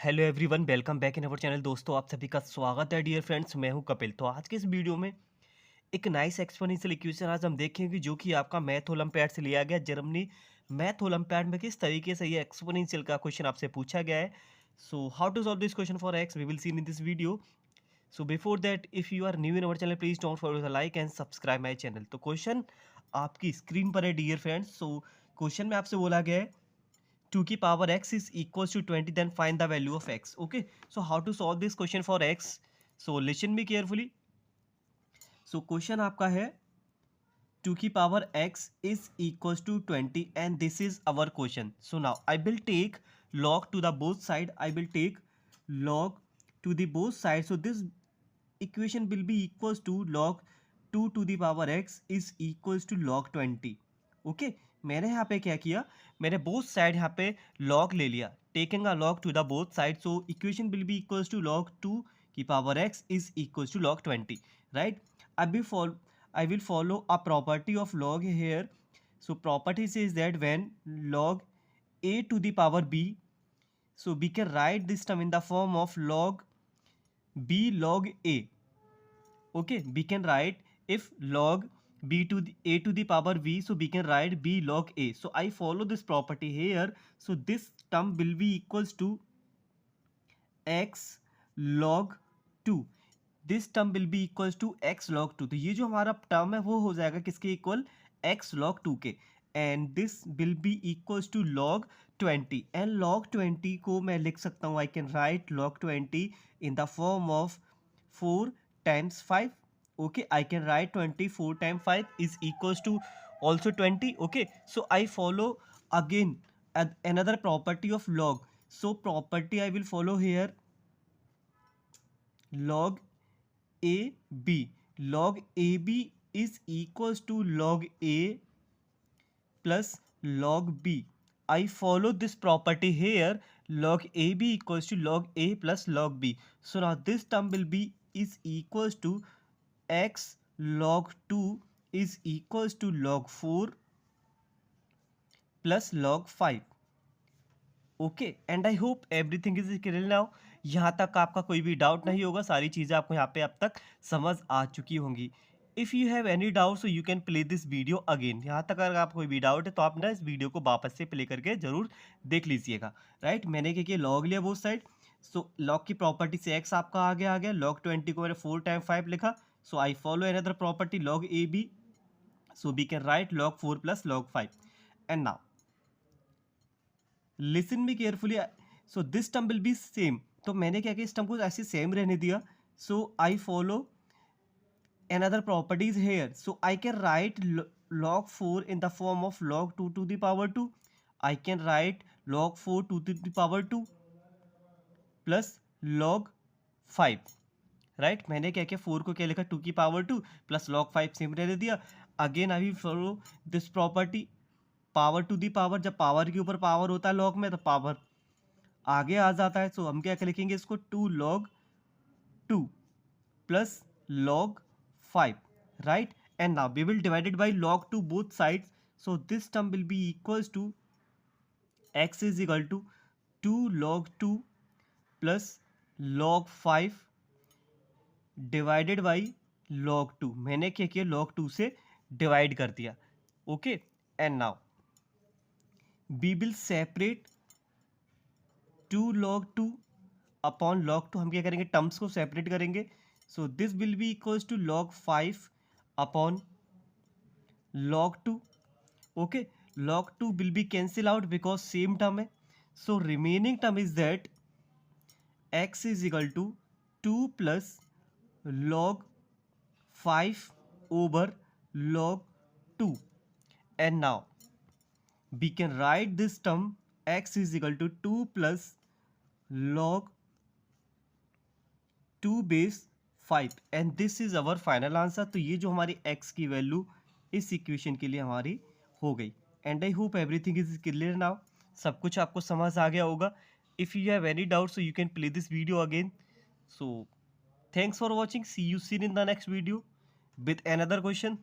Hello everyone, welcome back in our channel. दोस्तों, आप सभी का स्वागत है। डियर फ्रेंड्स, मैं हूं कपिल। तो आज के इस वीडियो में एक नाइस एक्सपोनेंशियल इक्वेशन आज हम देखेंगे, जो कि आपका मैथ ओलंपियाड से लिया गया। जर्मनी मैथ ओलंपियाड में किस तरीके से ये एक्सपोनेंशियल का क्वेश्चन आपसे पूछा गया है। So how to solve this question for x, we will see in this video. So before that, if you are new in our channel, please don't forget the like and subscribe my channel. तो question आपकी screen पर है dear friends. So question में आपसे बोला गया है 2 की power x is equals to 20, then find the value of x. Okay, so how to solve this question for x? So listen me carefully. So question आपका है 2 की power x is equals to 20 and this is our question. So now I will take log to the both side. I will take log to the both sides. So this equation will be equals to log 2 to the power x is equals to log 20. Okay, मैंने यहाँ पे क्या किया, मैंने both side यहाँ पे log ले लिया, taking a log to the both side. So equation will be equals to log 2 की power x is equals to log 20, right. अभी I will follow a property of log here. So property says that when log a to the power b, so we can write this term in the form of log b log a. Okay, we can write if log b to the a to the power v, so we can write b log a. So I follow this property here. So this term will be equals to x log 2. This term will be equals to x log 2। तो ये जो हमारा term है वो हो जाएगा किसके equal, x log 2 के। And this will be equals to log 20। And log 20 को मैं लिख सकता हूँ, I can write log 20 in the form of 4 times 5. Okay, I can write 24 times 5 is equals to also 20. Okay, so I follow again another property of log. So property I will follow here, log a b. Log a b is equals to log a plus log b. I follow this property here, log a b equals to log a plus log b. So now this term will be is equals to x log 2 is equals to log 4 plus log 5. Okay, and I hope everything is clear now. यहाँ तक आपका कोई भी doubt नहीं होगा, सारी चीज़ें आपको यहाँ पे अब तक समझ आ चुकी होंगी। If you have any doubt so you can play this video again. यहाँ तक अगर आपको कोई भी डाउट है तो आप ना इस वीडियो को वापस से प्ले करके जरूर देख लीजिएगा, राइट। मैंने क्या किया, लॉग लिया बोथ साइड। सो लॉग की प्रॉपर्टी से एक्स आपका आ गया। लॉग 20 को मैंने 4 टाइम 5 लिखा। So I follow another property log A B. So we can write log 4 plus log 5। And now listen me carefully. So this term will be same. तो मैंने क्या किया, इस टर्म को ऐसे सेम रहने दिया। So I follow another properties here. So I can write log 4 in the form of log 2 to the power 2. I can write log 4 to the power 2 plus log 5, right. मैंने क्या किया, 4 को क्या लिखा, 2 की पावर 2 प्लस log 5 सेम रहने दिया। Again I will follow this property, power to the power, जब पावर के ऊपर पावर होता है लॉग में तो पावर आगे आ जाता है। सो हम क्या लिखेंगे इसको, 2 log 2 plus log 5, right? And now we will divide it by log 2 both sides. So this term will be equals to x is equal to 2 log 2 plus log 5 divided by log 2। मैंने क्या किया, log 2 से divide कर दिया। Okay, and now we will separate 2 log 2 upon log 2। हम क्या करेंगे, terms को सेपरेट करेंगे। So this will be equals to log 5 upon log 2। Okay, log 2 will be cancel out because same term है। so remaining term is that x is equal to 2 plus log 5 over log 2। and now we can write this term x is equal to 2 plus log 2 base 5 and this is our final answer। तो ये जो हमारी x की value इस equation के लिए हमारी हो गई। And I hope everything is clear now. सब कुछ आपको समझ आ गया होगा। If you have any doubt so you can play this video again. So thanks for watching, see you seen in the next video with another question।